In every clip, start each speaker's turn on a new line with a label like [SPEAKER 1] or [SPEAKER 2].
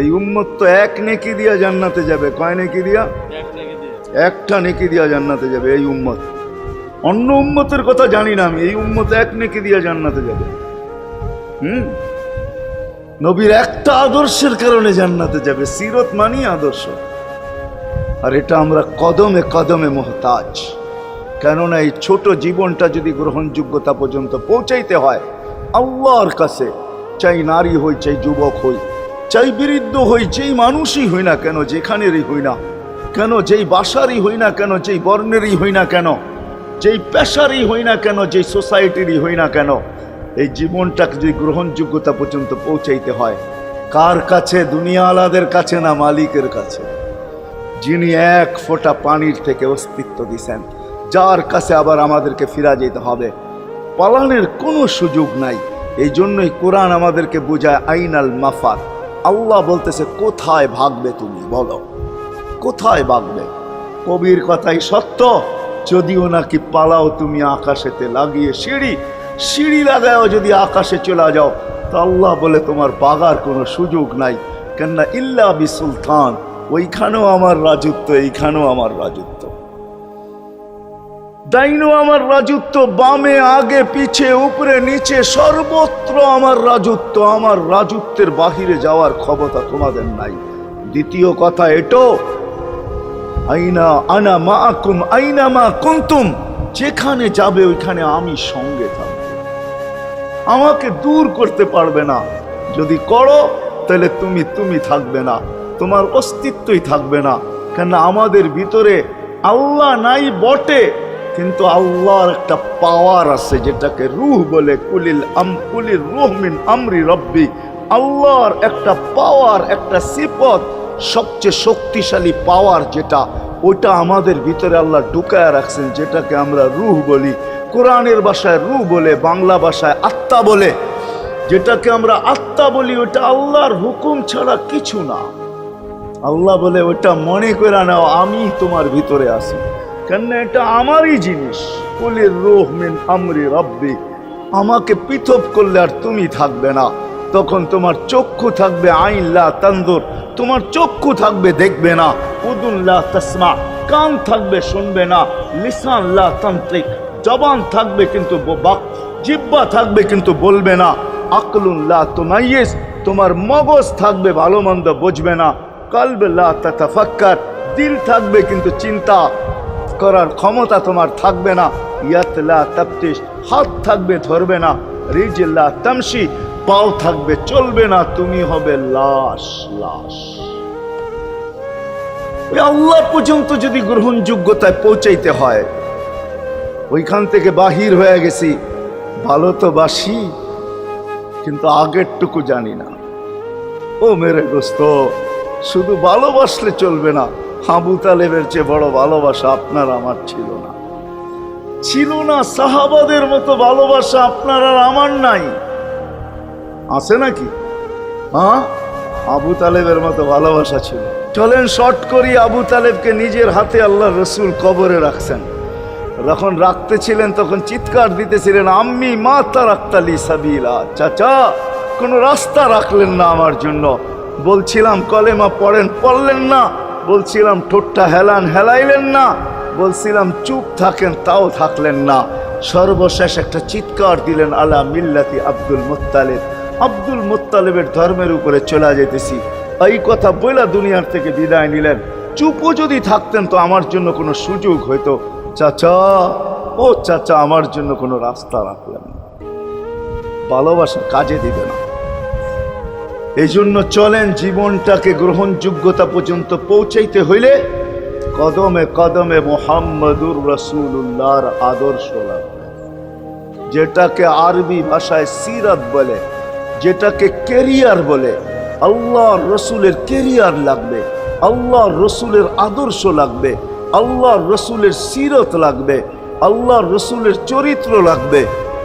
[SPEAKER 1] এই উম্মত তো এক নেকি দিয়া জান্নাতে যাবে। কয় নেকি দিয়া? একটা নেকি দিয়া জান্নাতে যাবে এই উম্মত। অন্য উম্মতের কথা জানি না আমি, এই উম্মত এক নেকি দিয়া জান্নাতে যাবে। নবীর একটা আদর্শের কারণে জান্নাতে যাবে। সিরত মানি আদর্শ, আর এটা আমরা কদমে কদমে মুহতাজ। কেননা এই ছোট জীবনটা যদি গ্রহণযোগ্যতা পর্যন্ত পৌঁছাইতে হয় আল্লাহর কাছে, চাই নারী হই, চাই যুবক হই, চাই বৃদ্ধ হই, যেই মানুষই হই না কেন, যেখানেরই হই না কেন, যেই বাসারই হই না কেন, যেই বর্ণেরই হই না কেন, যেই পেশারই হই না কেন, যেই সোসাইটিরই হই না কেন, এই জীবনটাকে যদি গ্রহণযোগ্যতা পর্যন্ত পৌঁছাইতে হয় কার কাছে? দুনিয়াওয়ালাদের কাছে না, মালিকের কাছে, যিনি এক ফোঁটা পানির থেকে অস্তিত্ব দিছেন, যার কাছে আবার আমাদেরকে ফিরা যেতে হবে। পালানের কোনো সুযোগ নাই। এই জন্যই কোরআন আমাদেরকে বোঝায় আইনাল মাফার। আল্লাহ বলতেছে কোথায় ভাগবে তুমি, বলো কোথায় ভাগবে? কবির কথাই সত্য, যদিও নাকি পালাও তুমি আকাশেতে লাগিয়ে সিঁড়ি, সিঁড়ি লাগাও যদি আকাশে চলে যাও, তো আল্লাহ বলে তোমার বাগার কোনো সুযোগ নাই। কেননা ইল্লা বি সুলতান, ওইখানেও আমার রাজত্ব, এইখানেও আমার রাজত্ব, ডাইনো আমার রাজত্ব, বামে আগে পিছে উপরে নিচে সর্বত্র আমার রাজত্ব। আমার রাজত্বের বাহিরে যাওয়ার ক্ষমতা তোমাদের নাই। দ্বিতীয় কথা এটো, আইনা আনা মাআকুম আইনা মা কুনতুম, যেখানে যাবে ওইখানে আমি সঙ্গে থাকব, আমাকে দূর করতে পারবে না। যদি করো তাহলে তুমি থাকবে না, তোমার অস্তিত্বই থাকবে না। কেন আমাদের ভিতরে আল্লাহ নাই বটে, কিন্তু আল্লাহর একটা পাওয়ার আছে যেটাকে রূহ বলে। কুলির রূহ মিন আমরি রব্বি, আল্লাহর একটা পাওয়ার, একটা সিফত, সবচেয়ে শক্তিশালী পাওয়ার যেটা, ওটা আমাদের ভিতরে আল্লাহ ঢুকায় রাখছেন, যেটাকে আমরা রূহ বলি। কোরআনের ভাষায় রূহ বলে, বাংলা ভাষায় আত্মা বলে। যেটাকে আমরা আত্মা বলি ওটা আল্লাহর হুকুম ছাড়া কিছু না। আল্লাহ বলে ওটা মনে করে নাও আমি তোমার ভিতরে আছি, কেন এটা আমারই জিনিস। কুলির রূহ মিন আমরি রব্বি, আমাকে পৃথক করলে আর তুমি থাকবে না। তখন তোমার চক্ষু থাকবে আইন লা তানজুর, তোমার চক্ষু থাকবে দেখবে না। উদুন লা তাসমা, কান থাকবে শুনবে না। লিসান লা তান্তিক, জবান থাকবে কিন্তু জিহ্বা থাকবে কিন্তু বলবে না। আকলুন লা তুমাইয়িজ, তোমার মগজ থাকবে ভালো মন্দ বুঝবে না। কলব লা তাতাফাক্কার, দিল থাকবে কিন্তু চিন্তা করার ক্ষমতা তোমার থাকবে না। ইয়াত লা তাফতিশ, হাত থাকবে ধরবে না। রিজল লা তামশি, পাও থাকবে চলবে না। তুমি হবে লাশ। ওই আল্লাহ পর্যন্ত যদি গ্রহণযোগ্যতায় পৌঁছাইতে হয়, ওইখান থেকে বাহির হয়ে গেছি। ভালো তো বাসি, কিন্তু আগেরটুকু জানি না। ও মেরে দোস্ত, শুধু ভালোবাসলে চলবে না। আবু তালেবের চেয়ে বড় ভালোবাসা আপনার আমার ছিল না, ছিল না। সাহাবাদের মতো ভালোবাসা আপনার আর আমার নাই। আছে নাকি? হ্যাঁ, আবু তালেবের মতো ভালোবাসা ছিল। চলেন শর্ট করি। আবু তালেবকে নিজের হাতে আল্লাহ রসুল কবরে রাখছেন। যখন রাখতেছিলেন তখন চিৎকার দিতেছিলেন, আম্মি মা তারাক্তালি সাবিলা, চাচা কোন রাস্তা রাখলেন না আমার জন্য। বলছিলাম কলেমা পড়েন, পড়লেন না। বলছিলাম ঠোঁটটা হেলান, হেলাইলেন না। বলছিলাম চুপ থাকেন, তাও থাকলেন না। সর্বশেষ একটা চিৎকার দিলেন, আলা মিল্লাতি আব্দুল মুত্তালিব, আব্দুল মুত্তালিবের ধর্মের উপরে চলে যেতেছি। এই কথা বইলা দুনিয়ার থেকে বিদায় নিলেন। চুপও যদি থাকতেন তো আমার জন্য কোনো সুযোগ হইতো। চাচা, ও চাচা, আমার জন্য কোনো রাস্তা রাখলেন না। ভালোবাসা কাজে দিবে না। এই জন্য চলেন, জীবনটাকে গ্রহণযোগ্যতা পর্যন্ত পৌঁছাইতে হইলে কদমে কদমে মুহাম্মদুর রাসূলুল্লাহর আদর্শ লাগবে, যেটাকে আরবি ভাষায় সিরাত বলে, যেটাকে কেরিয়ার বলে। আল্লাহর রসুলের কেরিয়ার লাগবে, আল্লাহর রসুলের আদর্শ লাগবে, আল্লাহর রসুলের সিরত লাগবে, আল্লাহর রসুলের চরিত্র লাগবে।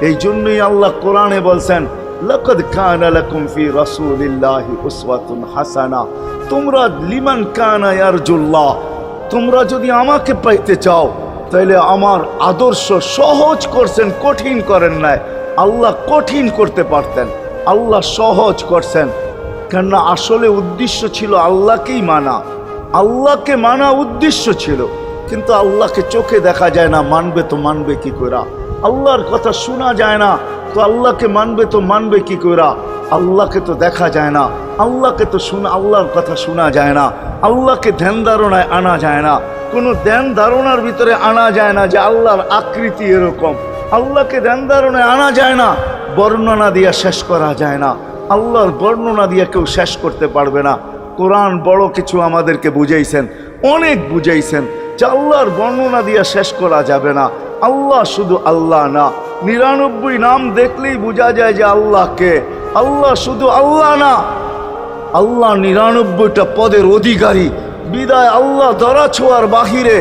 [SPEAKER 1] এই জন্যই আল্লাহ কোরআনে বলছেন, লাকাদ কানা লাকুম ফি রাসূলিল্লাহি উসওয়াতুন হাসানা, তোমরা লিমান কানা ইয়ারজুল্লাহ, তোমরা যদি আমাকে পাইতে চাও তাহলে আমার আদর্শ সহজ করছেন, কঠিন করেন নাই। আল্লাহ কঠিন করতে পারতেন, আল্লাহ সহজ করছেন। কেননা আসলে উদ্দেশ্য ছিল আল্লাহকেই মানা, আল্লাহকে মানা উদ্দেশ্য ছিল। কিন্তু আল্লাহকে চোখে দেখা যায় না, মানবে তো মানবে কি করে? আল্লাহর কথা শোনা যায় না, তো আল্লাহকে মানবে তো মানবে কি করে? আল্লাহকে তো দেখা যায় না, আল্লাহকে তো আল্লাহর কথা শোনা যায় না, আল্লাহকে ধ্যান ধারণায় আনা যায় না, কোনো ধ্যান ধারণার ভিতরে আনা যায় না যে আল্লাহর আকৃতি এরকম। আল্লাহকে ধ্যান ধারণায় আনা যায় না, বর্ণনা দিয়ে শেষ করা যায় না। আল্লাহর বর্ণনা দিয়ে কেউ শেষ করতে পারবে না। কোরআন বড় কিছু আমাদেরকে বুঝাইছেন, অনেক বুঝাইছেন যে আল্লাহর বর্ণনা দিয়ে শেষ করা যাবে না। আল্লাহ শুধু আল্লাহ না, 99 নাম দেখলেই বোঝা যায় যে আল্লাহকে। আল্লাহ শুধু আল্লাহ না, আল্লাহ 99টা পদের অধিকারী। বিদায় আল্লাহ ধরা ছোঁয়ার বাহিরে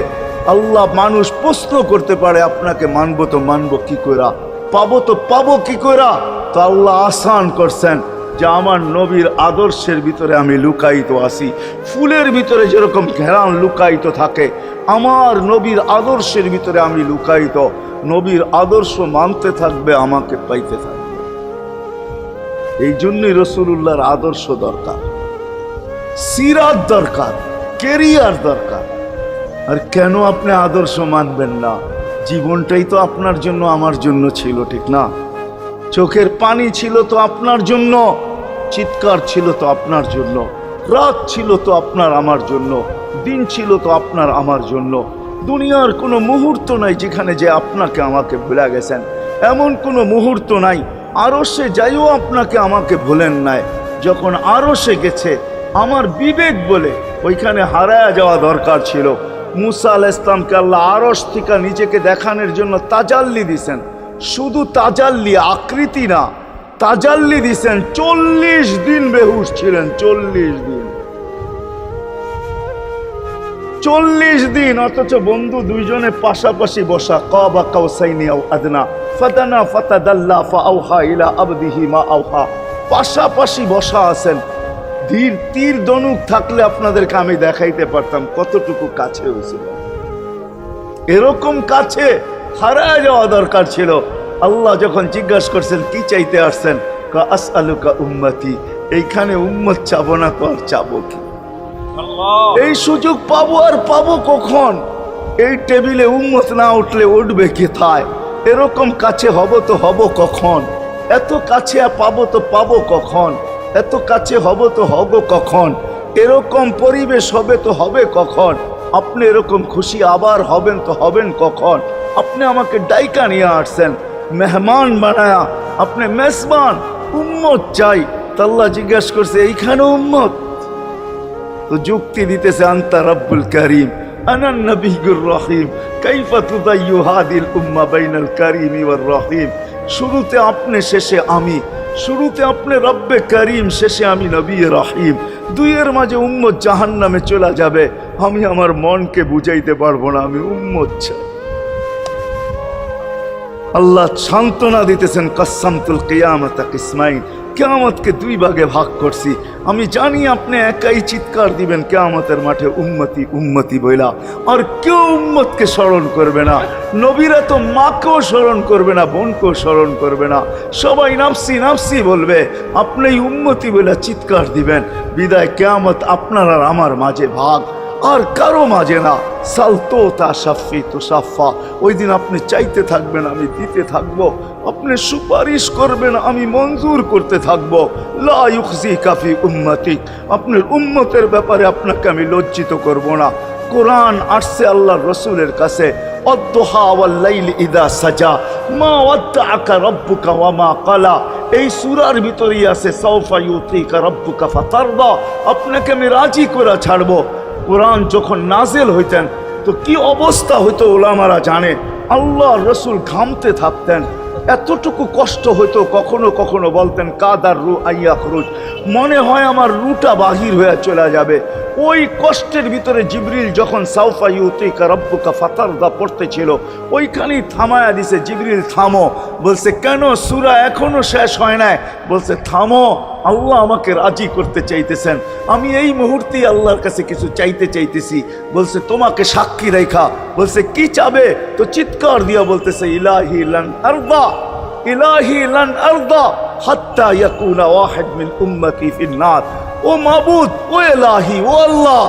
[SPEAKER 1] আল্লাহ মানুষ প্রশ্ন করতে পারে, আপনাকে মানবো তো মানবো কি কইরা, পাবো তো পাবো কি কইরা? তো আল্লাহ আসান করছেন যে আমার নবীর আদর্শের ভিতরে আমি লুকায়িত আছি। ফুলের ভিতরে যেরকম ঘেরান লুকায়িত থাকে, আমার নবীর আদর্শের ভিতরে আমি লুকায়িত। নবীর আদর্শ মানতে থাকবে, আমাকে পাইতে থাকবে। এই জন্যই রাসূলুল্লাহর আদর্শ দরকার, সিরাত দরকার, কেরিয়ার দরকার। আর কেন আপনি আদর্শ মানবেন না? জীবনটাই তো আপনার জন্য আমার জন্য ছিল, ঠিক না? চোখের পানি ছিল তো আপনার জন্য, চিৎকার ছিল তো আপনার জন্য, রাত ছিল তো আপনার আমার জন্য, দিন ছিল তো আপনার আমার জন্য। দুনিয়ার কোনো মুহূর্ত নাই যেখানে যে আপনাকে আমাকে ভুলে গেছেন, এমন কোনো মুহূর্ত নাই। আরশে যাইও আপনাকে আমাকে ভুলেন নাই। যখন আরশে গেছে আমার বিবেক বলে ওইখানে হারায়া যাওয়া দরকার ছিল। মুসা আলাইহিস সালামকে আল্লাহ আরশ থেকে নিজেকে দেখানোর জন্য তাজাল্লি দিছেন। শুধু তাজাল্লি, আকৃতি না, তাজাল্লি দিছেন। 40 দিন বেহুশ ছিলেন, 40 দিন, 40 দিন। অথচ বন্ধু দুইজনে পাশাপাশি বসা, কাবা কাউসাইনি আও আদনা ফাদানা ফাতাদাল্লা ফাআওহা ইলা আবদিহি মা আওহা, পাশাপাশি বসা আছেন। তীর ধনুক থাকলে আপনাদেরকে আমি দেখাইতে পারতাম কতটুকু কাছে হয়েছিল। এরকম কাছে হারায় যাওয়া দরকার ছিল। আল্লাহ যখন জিজ্ঞাসা করছেন কি চাইতে আসছেন, আসআলুকা উম্মতি, এইখানে উম্মত চাবো না তো আর চাবো কি? এই সুযোগ পাবো আর পাবো কখন? এই টেবিলে উম্মত না উঠলে উঠবে কোথায়? এরকম কাছে হব তো হব কখন? এত কাছে পাবো তো পাবো কখন? এত কাছে হব তো হব কখন? এরকম পরিবেশ হবে তো হবে কখন? আপনি এরকম খুশি আবার হবেন তো হবেন কখন? আপনি আমাকে ডাইকা নিয়ে আসছেন, মেহমান বানায়া, আপনি মেজবান, উম্মত চাই। আল্লাহ জিজ্ঞাসা করছে এইখানে উম্মত? তো যুক্তি দিতেছে আনতা রব্বুল করিম আনান নবিয়্যুর রহিম কাইফা তুদাইয়ু হাদিল উম্মাহ বাইনাল কারীমি ওয়ার রহিম। শুরুতে আপনি, শেষে আমি। শুরুতে আপনি রব্বে করিম, শেষে আমি নবী রহিম। দুইয়ের মাঝে উম্মত জাহান্নামে চলে যাবে। আমি আমার মনকে বুঝাইতে পারবো না, আমি উম্মত চাই। আল্লাহ সান্ত্বনা দিতেছেন, কাসসামতুল কিয়ামাতা কিসমাইন, কিয়ামতকে 2 ভাগে ভাগ করছি। আমি জানি আপনি একাই চিৎকার দিবেন কিয়ামতের মাঠে উম্মতি উম্মতি বইলা, আর কেউ উম্মতকে স্মরণ করবে না। নবীরা তো মাকেও স্মরণ করবে না, বোনকেও স্মরণ করবে না, সবাই নাফসি নাফসি বলবে। আপনি উম্মতি বইলা চিৎকার দিবেন। বিদায় কিয়ামত আপনার আর আমার মাঝে ভাগ, আর কারো মাঝে না। সালতো তা সাফি তো সাফা, ওই দিন আপনি চাইতে থাকবেন, আমি দিতে থাকবো। আপনি সুপারিশ করবেন, আমি মঞ্জুর করতে থাকবো। লা ইউখজিকা ফি উম্মতিক, আপনার উম্মতের ব্যাপারে আপনাকে আমি লজ্জিত করব না। কোরআন আসছে আল্লাহর রসুলের কাছে, অদ্দুহা ওয়াল লাইলি ইদা সাজা মা ওয়াদ্দাআকা রাব্বুকা ওয়া মা ক্বালা। এই সূরার ভিতরেই আছে সাউফা ইউতিকা রাব্বুকা ফাতারদা, আপনাকে আমি রাজি করে ছাড়বো। কোরআন যখন নাজেল হইতেন তো কি অবস্থা হইতো ওলামারা জানে। আল্লাহ রসুল ঘামতে থাকতেন, এতটুকু কষ্ট হইতো। কখনো কখনো বলতেন কাদার রু আইয়া খরুজ, মনে হয় আমার রুটা বাহির হয়ে চলে যাবে। ওই কষ্টের ভিতরে জিবরিল যখন সাউফা ইউতিকা রাব্বুকা ফাতারদা পড়তেছিল, ওইখানেই থামায়া দিছে, জিবরিল থামো। বলছে কেন? সূরা এখনো শেষ হয় নাই। বলছে থামো, আল্লাহ আমাকে রাজি করতে চাইতেছেন, আমি এই মুহূর্তেই আল্লাহর কাছে কিছু চাইতে চাইতেছি। বলছে তোমাকে সাক্ষী রেখা। বলছে কি চাবে? তো চিৎকার দিয়া বলতেছে ইলাহি লান আরদা, ইলাহি লান আরদা হাত্তা ইয়াকুনা ওয়াহিদ মিন উম্মতি ফিন নার। ও মাবুদ, ও এলাহি, ও আল্লাহ,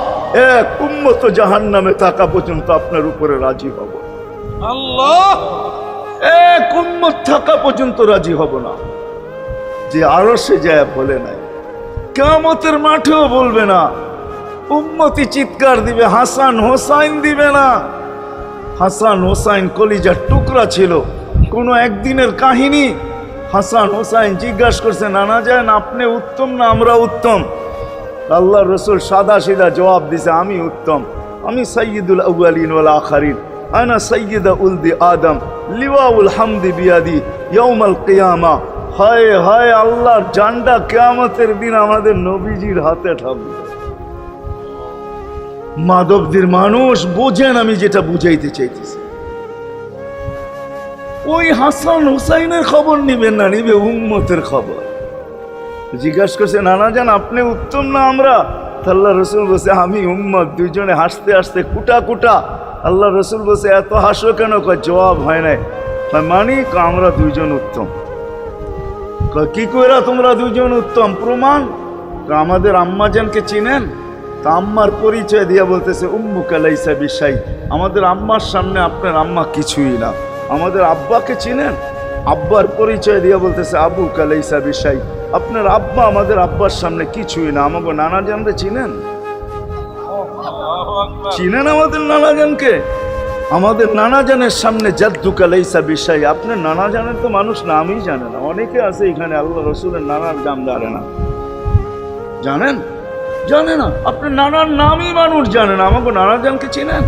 [SPEAKER 1] এক উম্মত জাহান্নামে থাকা পর্যন্ত আপনার উপরে রাজি হব।
[SPEAKER 2] আল্লাহ,
[SPEAKER 1] এক উম্মত থাকা পর্যন্ত রাজি হব না। যে আরশে যায় বলে নাই, কিয়ামতের মাঠেও বলবে না। উম্মতি চিৎকার দিবে, হাসান হোসাইন দিবে না। হাসান হোসাইন কলিজার টুকরা ছিল, কোনো একদিনের কাহিনী। হাসান হোসাইন জিজ্ঞাসা করছে, নানা যান আপনি উত্তম না আমরা উত্তম? আল্লাহ রসুল সাদা সিধা জবাব দিছে, আমি উত্তম, আমি সাইয়্যিদুল আউয়ালিন ওয়াল আখিরিন, আনা সাইয়্যিদা উলদি আদম, লিওয়াউল হামদি বিয়াদি ইয়াউমাল কিয়ামা। হায় হায়, আল্লাহর জান্ডা কিয়ামতের দিন আমাদের নবীজির হাতে থাকবে। মাধবদের মানুষ বোঝেন আমি যেটা বুঝাইতে চাইতেছি। ওই হাসান হুসাইনের খবর নিবেন না, নিবে উম্মতের খবর। জিজ্ঞাসা করছে, নানা যান আপনি উত্তম না আমরা? আল্লাহ রসুল বলছে, আমি উম্মত। দুইজনে হাসতে হাসতে কুটা কুটা। আল্লাহ রসুল বলছে, এত হাসো কেন? জবাব হয় নাই। মানি আমরা দুইজন উত্তম। কি কইরা তোমরা দুইজন উত্তম? প্রমাণ। আমাদের আম্মাজানকে চিনেন? তা আম্মার পরিচয় দিয়া বলতেছে, উম্মুকা লাইসা বিশাই, আমাদের আম্মার সামনে আপনার আম্মা কিছুই না। আমাদের আব্বাকে চিনেন? আব্বার পরিচয় দিয়া বলতেছে, আবুকা লাইসা বিশাই, আপনার আব্বা আমাদের আব্বার সামনে কিছুই না। আমাকে নানা জানরে চিনেন? চিনেন আমাদের নানা জানকে? আমাদের নানা জানের সামনে জাদ্দুকা লাইসা বিশাই, আপনার নানা জানের তো মানুষ নামই জানে না। অনেকে আছে এখানে আল্লাহ রসুলের নানার নাম জানে না। জানেন? জানে না। আপনার নানার নামই মানুষ জানে না। আমাকে নানা জানকে চিনেন?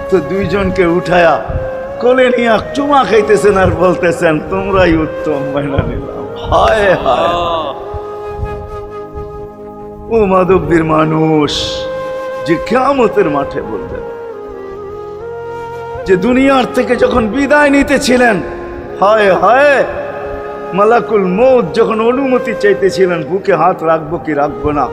[SPEAKER 1] তো দুইজনকে উঠায়া কোলে নিয়ে চুমা খাইতেছেন আর বলতেছেন, তোমরাই উত্তম, মাইনা নিলাম। হায় হায়, ও মাধবদের মানুষ যে কিয়ামতের মাঠে বলবেন, যে দুনিয়ার থেকে যখন বিদায় নিতেছিলেন, হায় হায়, মালাকুল মউত যখন অনুমতি চাইতেছিলেন, বুকে হাত রাখবো কি রাখবো না,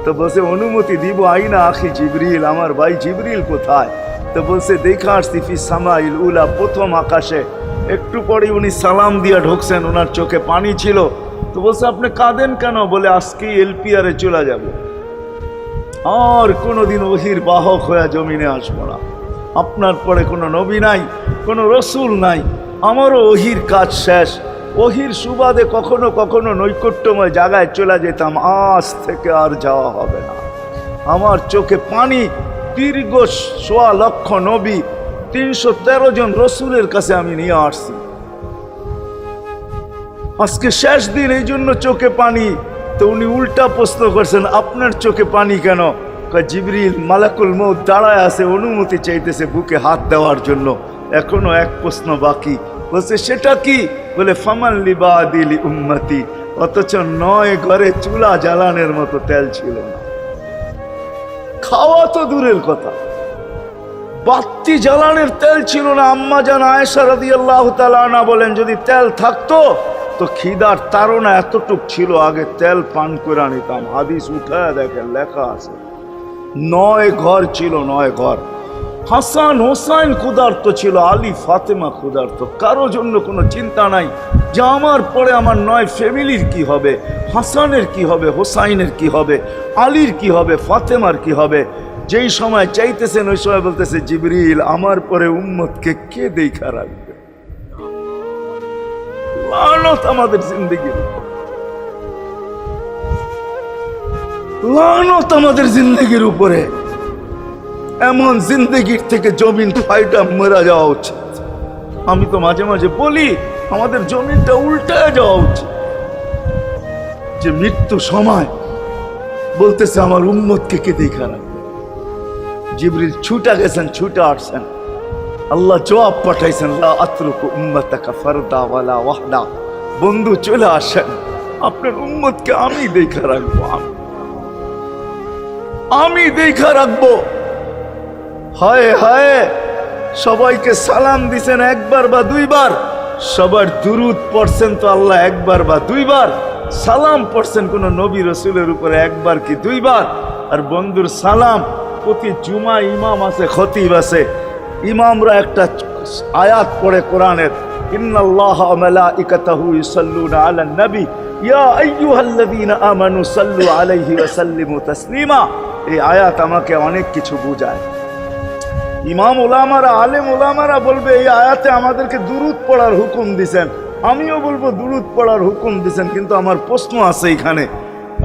[SPEAKER 1] তো বলছে অনুমতি দিব। আইনা আখি জিবরিল, আমার ভাই জিবরিল কোথায়? তো বলছে, দেখা আসছি ফি সামাইল উলা, প্রথম আকাশে। একটু পরে উনি সালাম দিয়া ঢুকছেন, ওনার চোখে পানি ছিল। তো বলছে, আপনি কাঁদেন কেন? বলে, আজকেই এলপিআরে চলে যাব, আর কোনোদিন ওহির বাহক হয়ে জমিনে আসবো না। আপনার পরে কোনো নবী নাই, কোনো রসুল নাই, আমারও ওহির কাজ শেষ। ওহির সুবাদে কখনো কখনো নৈকট্যময় জায়গায় চলে যেতাম, আজ থেকে আর যাওয়া হবে না। আমার চোখে পানি। দীর্ঘ ১.৫ লক্ষ নবী, ৩১৩ জন রসুলের কাছে আমি নিয়ে আসছি। আজকে শেষ দিন, এই জন্য চোখে পানি। তো উনি উল্টা প্রশ্ন করছেন, আপনার চোখে পানি কেন? জিবরিল মালাকুল মউত দাঁড়ায় আছে, অনুমতি চাইতেছে বুকে হাত দেওয়ার জন্য। এখনো এক প্রশ্ন বাকি। বলছে, সেটা কি? বলে, ফামান লিবাদিলি উম্মতি। অথচ ৯ ঘরে চুলা জ্বালানোর মতো তেল ছিল না। খাওয়া তো দূরের কথা, বাতি জ্বালানোর তেল ছিল না। আম্মা জান আয়েশা রাদিয়াল্লাহু তাআলা আনহা বলেন, যদি তেল থাকতো তো খিদার তাড়না এতটুক ছিল, আগে তেল পান করে নিতাম। হাদিস উঠায় দেখেন, লেখা আছে ৯ ঘর ছিল, ৯ ঘর। হাসান হোসাইন ক্ষুধার্ত ছিল, আলী ফাতেমা ক্ষুধার্ত। কারো জন্য কোনো চিন্তা নাই যে আমার পরে আমার ৯ ফ্যামিলির কি হবে, হাসানের কি হবে, হোসাইনের কি হবে, আলীর কি হবে, ফাতেমার কি হবে। যেই সময় চাইতেছেন ওই সময় বলতেছে, জিবরিল আমার পরে উম্মতকে কে দেখা রাখবে? লানত আমাদের জিন্দেগির উপর, লানত আমাদের জিন্দেগির উপরে। এমন জিন্দেগির থেকে জমিন ফাইটা মরা যাওয়া উচিত। আমি তো মাঝে মাঝে বলি, আমাদের জমিনটা উল্টায় যাওয়া উচিত। যে মৃত্যু সময় বলতেছে, আমার উম্মতকে কে দেখা রাখবে? জিবরিল ছুটা গেছেন, ছুটা আসছেন। আল্লাহ জবাব পাঠাইছেন, লা আতরুকু উম্মাতাকা ফারদা ওয়ালা ওয়াহদা। বন্ধু চলে আসেন, আপনার উম্মতকে আমি দেখা রাখবো, আমি দেখা রাখবো। হায় হায়, সবাইকে সালাম দিছেন একবার বা দুইবার, সবার দুরুদ পড়ছেন তো আল্লাহ একবার বা দুইবার, সালাম পড়ছেন কোন নবী রসুলের উপরে একবার কি দুইবার। আর বন্ধুর সালাম প্রতি জুমা ইমাম আছে, খতিব আছে, ইমামরা একটা আয়াত পড়ে কোরআনের, ইন্নাল্লাহা ওয়া মালাইকাতাহু ইউসাল্লুনা আলান নবী ইয়া আইয়ুহাল্লাযীনা আমানু সাল্লু আলাইহি ওয়া সাল্লিমু তাসলিমা। এই আয়াত আমাকে অনেক কিছু বোঝায়। ইমাম ওলামারা, আলেম ওলামারা বলবে এই আয়াতে আমাদেরকে দুরূদ পড়ার হুকুম দিছেন, আমিও বলবো দুরূদ পড়ার হুকুম দিছেন। কিন্তু আমার প্রশ্ন আছে এখানে,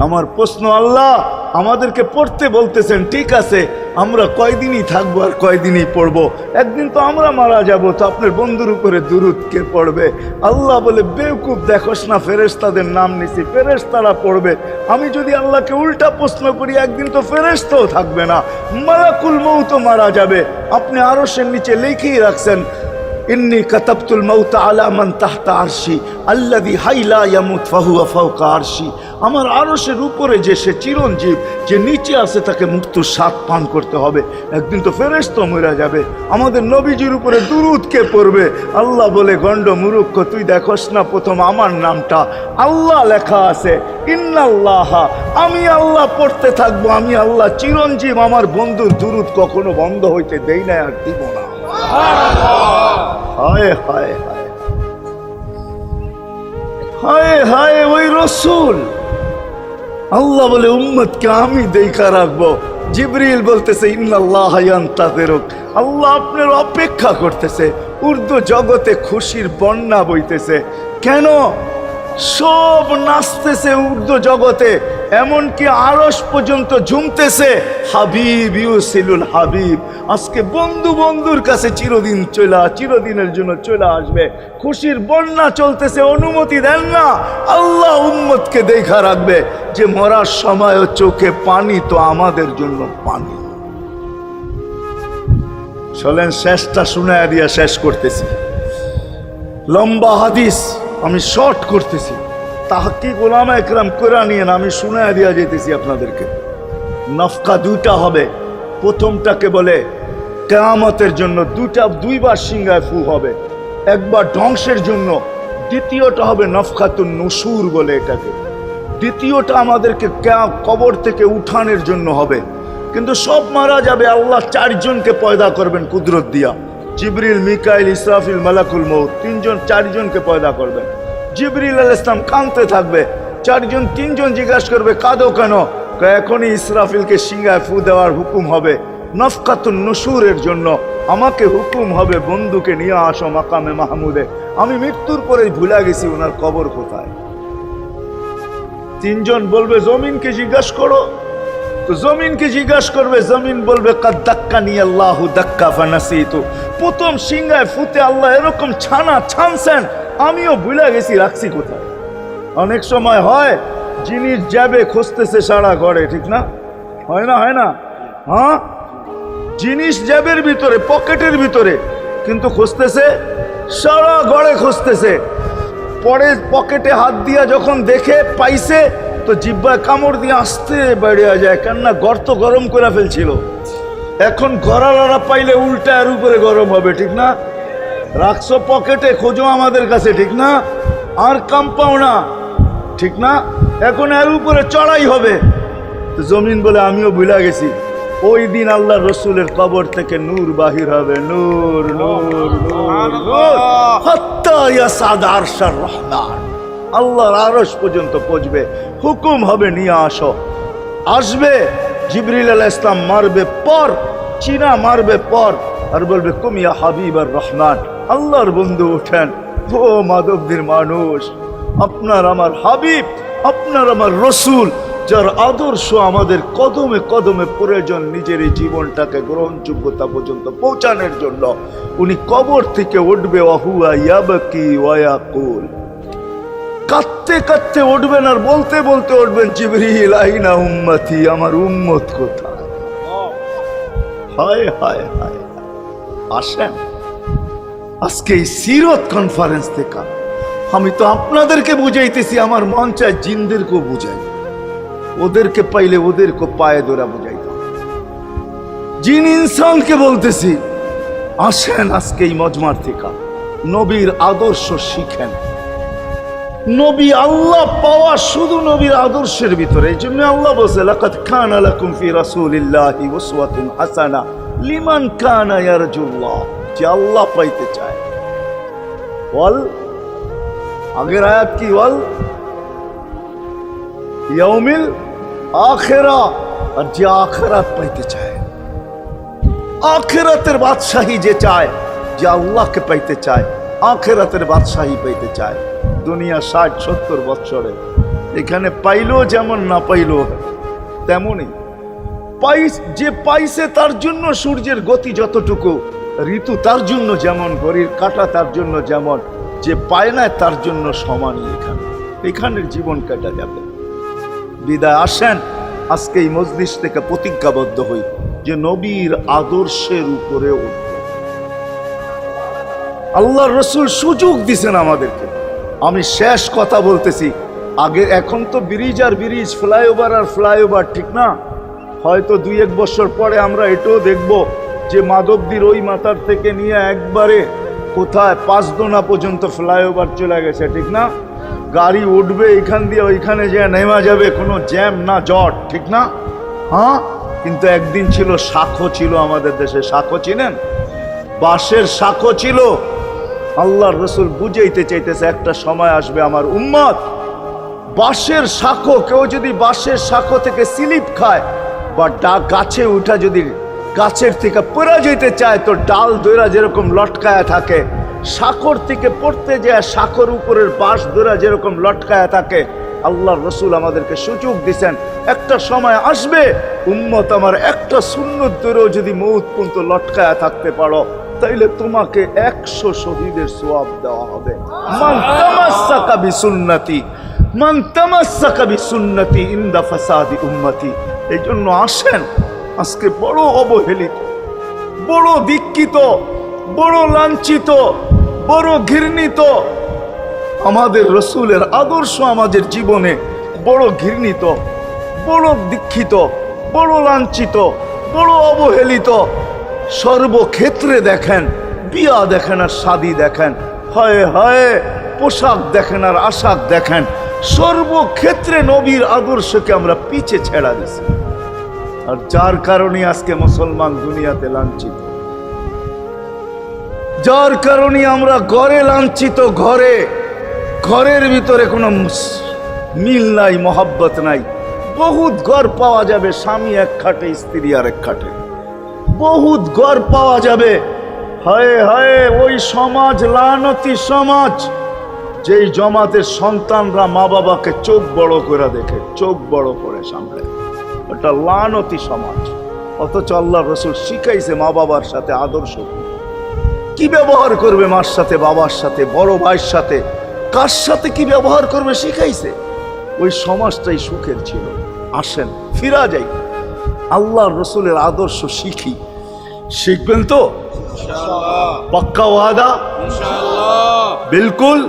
[SPEAKER 1] আমার প্রশ্ন, আল্লাহ আমাদেরকে পড়তে বলতেছেন, ঠিক আছে, আমরা কয়দিনই থাকবো আর কয়দিনই পড়বো? একদিন তো আমরা মারা যাব, তো আপনার বন্ধুর উপরে দুরূদ কে পড়বে? আল্লাহ বলে, বেওকুফ, দেখোস না ফেরেশতাদের নাম নিছি, ফেরেশতারা পড়বে। আমি যদি আল্লাহকে উল্টা প্রশ্ন করি, একদিন তো ফেরেশতাও থাকবে না, মালাকুল মউত মারা যাবে। আপনি আরশের নিচে লিখেই রাখছেন, ইন্নী কাতাবতুল মাউত আলা মান তাহতা আরশি আল্লাযী হাইলা ইয়ামুত ফাহুয়া ফাওকা আরশি। আমার আরশের উপরে যে সে চিরঞ্জীব, যে নিচে আছে, তাকে মৃত্যুর স্বাদ পান করতে হবে। একদিন তো ফেরেশতা মরে যাবে, আমাদের নবীজির উপরে দুরূদ কে পড়বে? আল্লাহ বলে, গণ্ড মূর্খ, তুই দেখোস না প্রথম আমার নামটা আল্লাহ লেখা আছে, ইন্নাল্লাহা, আমি আল্লাহ পড়তে থাকবো, আমি আল্লাহ চিরঞ্জীব, আমার বন্ধুর দুরূদ কখনো বন্ধ হইতে দেই না, আর দিব না। হায় হায় হায় হায় হায়, ওই রসুল। আল্লাহ বলে, উম্মতকে আমি দেখা রাখবো। জিবরিল বলতেছে, ইন্নাল্লাহা ইয়ান্তাযিরুক, আল্লাহ আপনার অপেক্ষা করতেছে। উর্দু জগতে খুশির বন্যা বইতেছে। কেন? সব নাচতেছে উর্দু জগতে, এমনকি আরশ পর্যন্ত ঝুমতেছে। হাবিব ইউসিলুল হাবিব, আজকে বন্ধু বন্ধুর কাছে চিরদিনের জন্য চলে আসবে। খুশির বন্যা চলতেছে, অনুমতি দেন না। আল্লাহ উম্মতকে দেখা রাখবে যে মরার সময় চোখে পানি তো আমাদের জন্য পানি। চলেন শেষটা শুনায়া দিয়া শেষ করতেছি। লম্বা হাদিস আমি শর্ট করতেছি, তাহকিক উলামা একরাম করে নিয়েন, আমি শুনায়া দিয়া যেতেছি আপনাদেরকে। নফকা দুইটা হবে। প্রথমটাকে বলে কিয়ামতের জন্য, দুইবার সিংহায় ফু হবে, একবার ধ্বংসের জন্য, দ্বিতীয়টা হবে নফকাতুন নুশুর বলে এটাকে। দ্বিতীয়টা আমাদেরকে কবর থেকে উঠানোর জন্য হবে। কিন্তু সব মারা যাবে, আল্লাহ চারজনকে পয়দা করবেন কুদরত দিয়া। জিবরিল, মিকাইল, ইসরাফিল, মালাকুল মউত, চারজনকে পয়দা করবেন। জিবরিল আলাইহিস সালাম কাঁদতে থাকবে, তিনজন জিজ্ঞাসা করবে, কাঁদো কেন? এখনই ইসরাফিলকে সিংহায় ফু দেওয়ার হুকুম হবে, নফকাতুন নুশুরের জন্য। আমাকে হুকুম হবে, বন্ধুকে নিয়ে আসো মাকামে মাহমুদে। আমি মৃত্যুর পরে ভুলে গেছি ওনার কবর কোথায়। তিনজন বলবে, জমিনকে জিজ্ঞাসা করো। তো জমিনকে জিজ্ঞাসা করবে, জমিন বলবে, কাদ দাক্কানি আল্লাহু দাক্কা ফানাসিতু। প্রথম সিংহায় ফুতে আল্লাহ এরকম ছানছেন, আমিও ভুলে গেছি রাখছি কোথায়। অনেক সময় হয় জিনিস যাবে খুঁজতেছে সারা ঘরে, ঠিক না? হয় না? হয় না? হ্যাঁ, জিনিস জ্যাবের ভিতরে, পকেটের ভিতরে, কিন্তু খুঁজতেছে সারা ঘরে খুঁজতেছে। পরে পকেটে হাত দিয়া যখন দেখে পাইছে, তো জিহ্বায় কামড় দিয়ে আসতে বেরিয়ে যায়, কেননা গর্ত গরম করে ফেলছিল। এখন গড়ালড়া পাইলে উল্টা এর উপরে গরম হবে, ঠিক না? রাখছো পকেটে, খোঁজো আমাদের কাছে, ঠিক না? আর কাম পাও না, ঠিক না? এখন এর উপরে চড়াই হবে। তো জমিন বলে, আমিও ভুলে গেছি। ওই দিন আল্লাহ রসুলের কবর থেকে নূর বাহির হবে, নূর নূর নূর নূর, হাত্তা ইয়াসাদ আরশার রহমান, আল্লাহর আরশ পর্যন্ত পৌঁছবে। হুকুম হবে, নিয়ে আসো। আসবে জিবরিল আলাইহিস সালাম, মারবে পর, চিনা মারবে পর, আর বলবে, কুম ইয়া হাবিব আর রহমান, আল্লাহর বন্ধু ওঠেন। ও মাধবদীর মানুষ, আপনার আমার হাবিব, আপনার আমার রসুল, যার আদর্শ আমাদের কদমে কদমে প্রয়োজন নিজের এই জীবনটাকে গ্রহণযোগ্যতা পর্যন্ত পৌঁছানোর জন্য, উনি কবর থেকে উঠবে। ওয়াহুয়া ইয়াবকি ওয়া ইয়াকুল, কাঁদতে কাঁদতে উঠবেন আর বলতে বলতে উঠবেন, জিবরিল আইনা উম্মতি, আমার উম্মত কোথায়? হায় হায় হায়। আসেন আজকে এই সিরত কনফারেন্স থেকে আমি তো আপনাদেরকে বুঝাইতেছি, আমার মন চায় জিনদেরকেও বুঝাই, ওদেরকে পাইলে ওদেরকে পায়ে ধরা বুঝাইতাম। জিন ইনসানকে বলতেছি, আসেন আজকে এই মজমার থেকে নবীর আদর্শ শিখেন। নবী আল্লাহ পাওয়া শুধু নবীর আদর্শের ভিতরে। এই জন্য আল্লাহ বলছে, লাকাদ কানা লাকুম ফি রাসূলিল্লাহি উসওয়াতুন হাসানাহ লিমান কানা ইয়ারজুল্লাহ, যে আল্লাহ পাইতে চায়। বল, আগের আয়াত কি বল? ইয়াউমিল আখিরা, আর যে আখিরাত পাইতে চায়, আখিরাতের বাদশাহী যে চায়, যে আল্লাহকে পাইতে চায়, আখিরাতের বাদশাহী পাইতে চায়, দুনিয়া 60-70 বছরে এখানে পাইলো যেমন, না পাইলো তেমনই। যে পাইছে তার জন্য সূর্যের গতি যতটুকু, ঋতু তার জন্য যেমন, ঘড়ির কাঁটা তার জন্য যেমন, যে পায় না তার জন্য সমানই। এখানের জীবন কাটা যাবে। বিদায় আসেন আজকে এই মজলিস থেকে প্রতিজ্ঞাবদ্ধ হই যে নবীর আদর্শের উপরে উঠব। আল্লাহর রাসূল সুযোগ দিছেন আমাদেরকে। আমি শেষ কথা বলতেছি, আগে এখন তো ব্রিজ আর ব্রিজ, ফ্লাইওভার আর ফ্লাইওভার, ঠিক না? হয়তো 2-1 বছর পরে আমরা এটাও দেখব যে মাধবদীর ওই মাথার থেকে নিয়ে একবারে কোথায় পাঁচদোনা পর্যন্ত ফ্লাইওভার চলে গেছে, ঠিক না? গাড়ি উঠবে এখান দিয়ে ওইখানে যে নেমা যাবে, কোনো জ্যাম না জট, ঠিক না? হ্যাঁ, কিন্তু একদিন ছিল শাখো, ছিল আমাদের দেশে শাখো, চিনেন? বাঁশের শাখো ছিল। আল্লাহর রাসূল বুঝাইতে চাইতেছে একটা সময় আসবে আমার উম্মত বাঁশের শাখো, কেউ যদি বাঁশের শাখো থেকে স্লিপ খায় বা গাছে উঠা যদি গাছের থেকে পড়ে যেতে চায়, তো ডাল দইরা যেরকম লটকায়া থাকে, শাখর থেকে পড়তে যায় শাখর উপরের বাঁশ দইরা যেরকম লটকায়া থাকে, আল্লাহর রাসূল আমাদেরকে সুযোগ দিছেন একটা সময় আসবে উম্মত আমার একটা সুন্নত ধরেও যদি মউত পর্যন্ত লটকায়া থাকতে পারো, তাইলে তোমাকে 100 শহীদের সওয়াব দেওয়া হবে। মান তামাসসাকা বিসুন্নতি, মান তামাসসাকা বিসুন্নতি ইনদা ফাসাদি উম্মতি। এই জন্য আসেন, আজকে বড় অবহেলিত, বড় দীক্ষিত, বড় লাঞ্ছিত, বড় ঘৃণিত আমাদের রাসূলের আদর্শ আমাদের জীবনে, বড় ঘৃণিত, বড় দীক্ষিত, বড় লাঞ্ছিত, বড় অবহেলিত। সর্বক্ষেত্রে দেখেন, বিয়া দেখেন আর শাদী দেখেন, হয় হয় পোশাক দেখেন আর আশাক দেখেন, সর্বক্ষেত্রে নবীর আদর্শকে আমরা পিছে ছেড়া দিছি। আর যার কারণে আজকে মুসলমান দুনিয়াতে লাঞ্ছিত, যার কারণে আমরা ঘরে লাঞ্ছিত, ঘরের ভিতরে কোনো মিল নাই, মহব্বত নাই। বহুত ঘর পাওয়া যাবে স্বামী এক খাটে, স্ত্রী আর এক খাটে, বহুত ঘর পাওয়া যাবে। হায় হায়, ওই সমাজ লানতি সমাজ, যেই জমাতের সন্তানরা মা বাবাকে চোখ বড় করে দেখে, চোখ বড় করে সামনে, ওটা লানতি সমাজ। অথচ আল্লাহর রাসূল শিখাইছে মা বাবার সাথে আদর্শ কি ব্যবহার করবে, মার সাথে, বাবার সাথে, বড় ভাইয়ের সাথে, কার সাথে কি ব্যবহার করবে শিখাইছে। ওই সমাজটাই সুখের ছিল। আসেন ফিরা যাই, আল্লাহর রাসূলের আদর্শ শিখি। শিখবেন তো পাক্কা ওয়াদা? বিলকুল।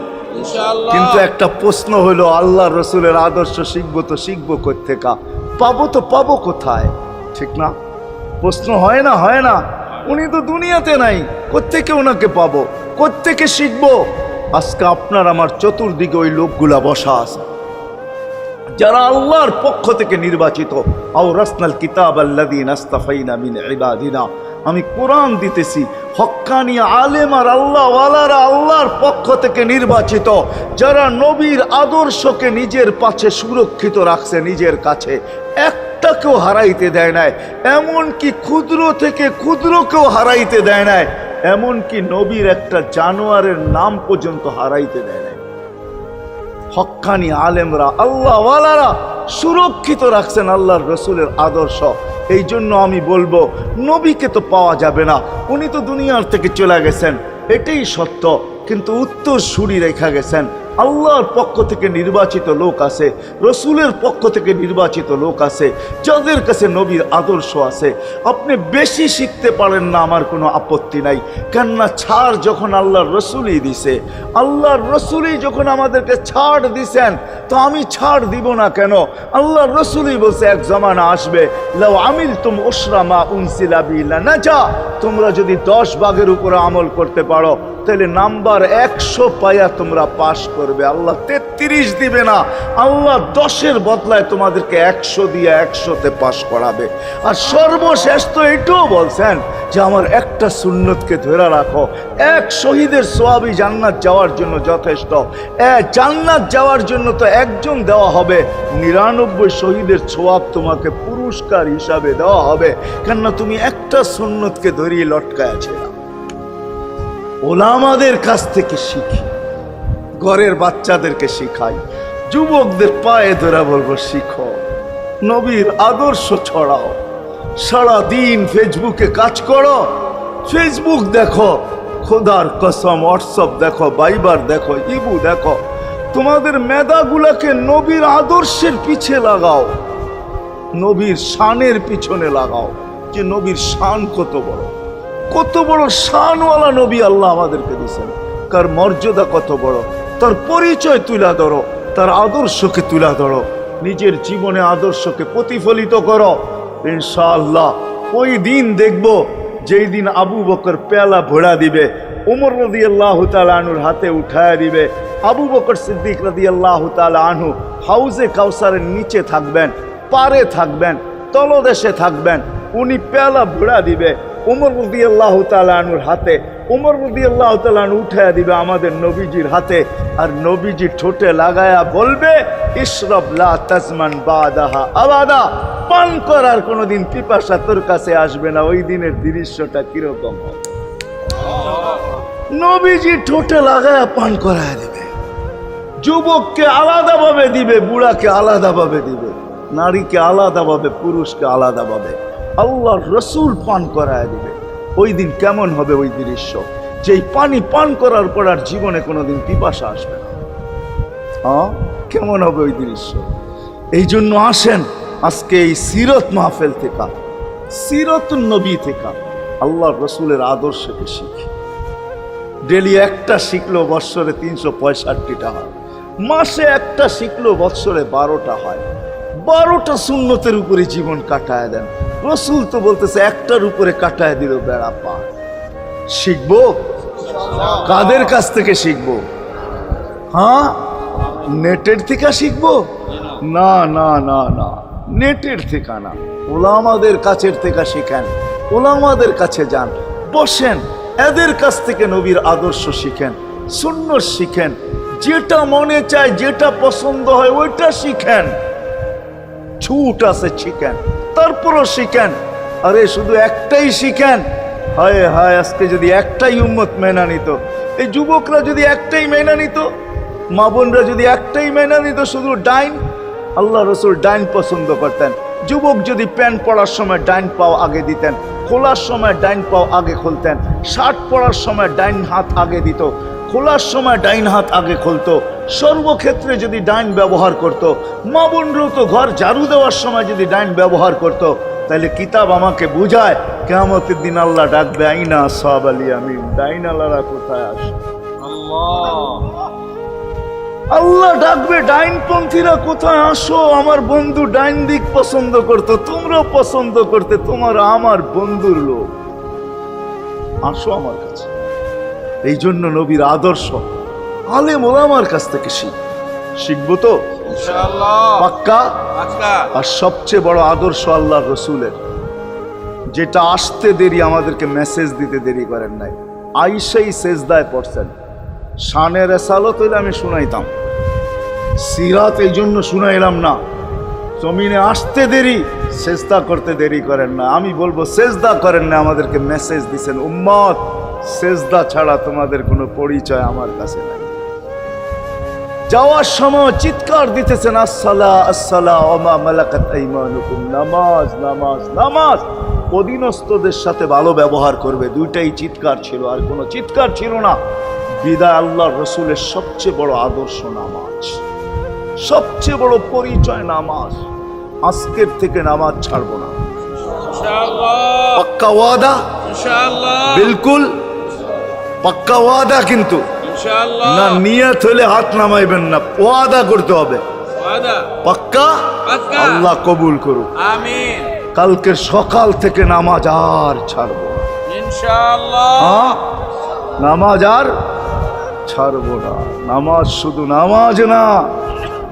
[SPEAKER 1] কিন্তু একটা প্রশ্ন হলো, আল্লাহর রাসূলের আদর্শ শিখবো তো শিখবো কোত্থেকা, পাবো তো পাবো কোথায়, ঠিক না? প্রশ্ন হয় না, হয় না? উনি তো দুনিয়াতে নাই, কোত্থেকে ওনাকে পাবো, কোত্থেকে শিখবো? আজকে আপনার আমার চতুর্দিকে ওই লোকগুলা বসা আছে যারা আল্লাহর পক্ষ থেকে নির্বাচিত। আওরাসনাল কিতাব আল্লাযীনা ইসতাফাইনা মিন ইবাদিনা। আমি কোরআন দিতেছি, হক্কানি আলেম আর আল্লাহ ওয়ালারা আল্লাহর পক্ষ থেকে নির্বাচিত, যারা নবীর আদর্শকে নিজের পাশে সুরক্ষিত রাখছে, নিজের কাছে একটাকেও হারাইতে দেয় নাই, এমনকি ক্ষুদ্র থেকে ক্ষুদ্রকেও হারাইতে দেয় নাই, এমনকি নবীর একটা জানোয়ারের নাম পর্যন্ত হারাইতে দেয় নাই। হক্কানি আলেমরা আল্লাহ ওয়ালারা সুরক্ষিত রাখছেন আল্লাহর রাসূলের আদর্শ। এই জন্য আমি বলবো, নবীকে তো পাওয়া যাবে না, উনি তো দুনিয়ার থেকে চলে গেছেন, এটাই সত্য, কিন্তু উত্তর সুরি রেখা গেছেন। আল্লাহর পক্ষ থেকে নির্বাচিত লোক আছে, রসুলের পক্ষ থেকে নির্বাচিত লোক আছে, যাদের কাছে নবীর আদর্শ আছে। আপনি বেশি শিখতে পারেন না, আমার কোনো আপত্তি নাই, কেননা ছাড় যখন আল্লাহর রসুলই দিছে, আল্লাহর রসুলই যখন আমাদেরকে ছাড় দিছেন, তো আমি ছাড় দিব না কেন? আল্লাহর রসুলই বলছে, এক জামানা আসবে, লাউ আমিলতুম উশরা মা উনসিলা বি লানাজা, তোমরা যদি 10 ভাগের উপরে আমল করতে পারো তাহলে নাম্বার 100 পাইয়া তোমরা পাশ করবে। আল্লাহ 33 দিবে না, আল্লাহ 10-এর বদলায় তোমাদেরকে 100 দিয়ে 100-তে পাশ করাবে। আর সর্বশেষ তো এটাও বলছেন যে আমার একটা সুন্নতকে ধরে রাখো, এক শহীদের সওয়াবই জান্নাত যাওয়ার জন্য যথেষ্ট। জান্নাত যাওয়ার জন্য তো একজন দেওয়া হবে, 99 শহীদের সওয়াব তোমাকে পুরস্কার হিসাবে দেওয়া হবে, কেননা তুমি একটা সুন্নতকে ধরিয়ে লটকায় আছো। ওলামাদের কাছ থেকে শিখি, ঘরের বাচ্চাদেরকে শিখাই, যুবকদের পায়ে ধরে বলবো শিখো, নবীর আদর্শ ছড়াও। সারাদিন ফেসবুকে কাজ করো, ফেসবুক দেখো, খোদার কসম হোয়াটসঅ্যাপ দেখো, ভাইবার দেখো, ইবু দেখো, তোমাদের মেধাগুলাকে নবীর আদর্শের পিছে লাগাও, নবীর শানের পিছনে লাগাও, যে নবীর শান কত বড়, কত বড় শানওয়ালা নবী আল্লাহ আমাদেরকে দিয়েছেন, তার মর্যাদা কত বড়, তার পরিচয় তুলে ধরো, তার আদর্শকে তুলে ধরো, নিজের জীবনে আদর্শকে প্রতিফলিত করো। ইনশাআল্লাহ ওই দিন দেখব যেই দিন আবু বকর পেয়ালা ভরা দিবে, উমর রাদিয়াল্লাহু তাআলা আনহুর হাতে উঠায় দিবে, আবু বকর সিদ্দিক রাদিয়াল্লাহু তাআলা আনহু হাউজে কাউসারের নিচে থাকবেন, পারে থাকবেন, তলদেশে থাকবেন, উনি পেয়ালা ভরা দিবে উমর রাদিয়াল্লাহু তাআলা আনহুর হাতে, উমর রাদিয়াল্লাহু তাআলা আনহু উঠায় দিবে আমাদের নবীজির হাতে, আর নবীজি ঠোঁটে লাগায়া বলবে ইশরাব লা তাজমান বাদাহা আবাদা, পান করার কোনোদিন পিপাসা তোর কাছে আসবে না। ওই দিনের দৃশ্যটা কিরকম হবে? নবীজি ঠোঁটে লাগায়া পান করায় দিবে, যুবককে আলাদাভাবে দিবে, বুড়াকে আলাদাভাবে দিবে, নারীকে আলাদাভাবে, পুরুষকে আলাদাভাবে, আল্লাহ রসুল পান করায় দিবে। ওই দিন কেমন হবে ওই দৃশ্য, যেই পানি পান করার পর আর জীবনে কোনোদিন পিপাসা আসবে না। হ্যাঁ, কেমন হবে ওই দৃশ্য? এই জন্য আসেন আজকে এই সিরত মাহফিল থেকে, সিরতুন নবী থেকে আল্লাহ রসুলের আদর্শকে শিখি। ডেলি একটা শিখলো বৎসরে 365টা হয়, মাসে একটা শিখলো বৎসরে 12টা হয়। 12টা সুন্নতের উপরে জীবন কাটায় দেন। রসুল তো বলতেছে একটার উপরে কাটায় দিল বেড়া পার। শিখবো কাদের কাছ থেকে শিখবো? হ্যাঁ, নেটের থেকে শিখবো? না না না না, নেটের থেকে না, ওলামাদের কাছের থেকে শিখেন, ওলামাদের কাছে যান, বসেন, এদের কাছ থেকে নবীর আদর্শ শিখেন, সুন্নত শিখেন, যেটা মনে চায়, যেটা পছন্দ হয় ওইটা শিখেন। ছুট আছে শিখেন, তারপরও শিখেন। আরে শুধু একটাই শিখেন, হায় হায় আজকে যদি একটাই উম্মত মেনা নিত, এই যুবকরা যদি একটাই মেনা নিত, মা বোনরা যদি একটাই মেনা নিত, শুধু ডাইন, আল্লাহ রসুল ডাইন পছন্দ করতেন। যুবক যদি প্যান্ট পরার সময় ডাইন পাও আগে দিতেন, খোলার সময় ডাইন পাও আগে খুলতেন, শার্ট পরার সময় ডাইন হাত আগে দিত, খোলার সময় ডাইন হাত আগে খুলতো, সর্বক্ষেত্রে যদি ডাইন ব্যবহার করত। মা বোনরাও তো ঘর ঝাড়ু দেওয়ার সময় যদি ডাইন ব্যবহার করত, তাহলে কিতাব আমাকে বুঝায় কিয়ামতের দিন আল্লাহ ডাকবে আইনা আসহাব আল ইয়ামিন, ডাইন আল্লাহরা কোথায় আসে? আল্লাহ ডাকবে ডাইনপন্থীরা কোথায় আসো? আমার বন্ধু ডাইন দিক পছন্দ করতো, তোমরাও পছন্দ করতে, তোমার আমার বন্ধুর লোক, আসো আমার কাছে। এই জন্য নবীর আদর্শ আলেম ওলামার কাছ থেকে শিখবো তো পাক্কা। আর সবচেয়ে বড় আদর্শ আল্লাহ রসুলের, যেটা আসতে দেরি, আমাদেরকে মেসেজ দিতে দেরি করেন নাই। আইসাই সেজদায় পড়ছেন, শানের রেসালত হইলে আমি শুনাইতাম, সিরাত এই জন্য শুনাইলাম না। জমিনে আসতে দেরি, সেজদা করতে দেরি করেন না। আমি বলবো সেজদা করেন না, আমাদেরকে মেসেজ দিছেন উম্মত সেজদা ছাড়া তোমাদের কোনো পরিচয় আমার কাছে নাই। যাওয়ার সময় চিৎকার দিতেছেন আসসালা আসসালা ওয়া মা মালাকাত আইমানুকুম, নামাজ নামাজ নামাজ, অধীনস্থদের সাথে ভালো ব্যবহার করবে, দুইটাই চিৎকার ছিল, আর কোনো চিৎকার ছিল না। বিদায় আল্লাহ রসুলের সবচেয়ে বড় আদর্শ নামাজ, সবচেয়ে বড় পরিচয় নামাজ। আজকের থেকে নামাজ ছাড়বো না, পাক্কা ওয়াদা, বিলকুল পাক্কা ওয়াদা। কিন্তু না নিয়ত হলে হাত নামাইবেন না, ওয়াদা করতে হবে পাক্কা। আল্লাহ কবুল করুক, আমিন। কালকে সকাল থেকে নামাজ আর ছাড়বো ইনশাআল্লাহ। নামাজ আর ছাড়বো না। নামাজ শুধু নামাজ না,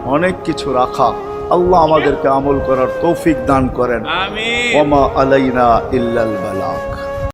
[SPEAKER 1] অনেক কিছু রাখা। আল্লাহ আমাদেরকে আমল করার তৌফিক দান করেন।
[SPEAKER 2] আমিন।
[SPEAKER 1] ওয়া মা আলাইনা ইল্লাল বালাগ।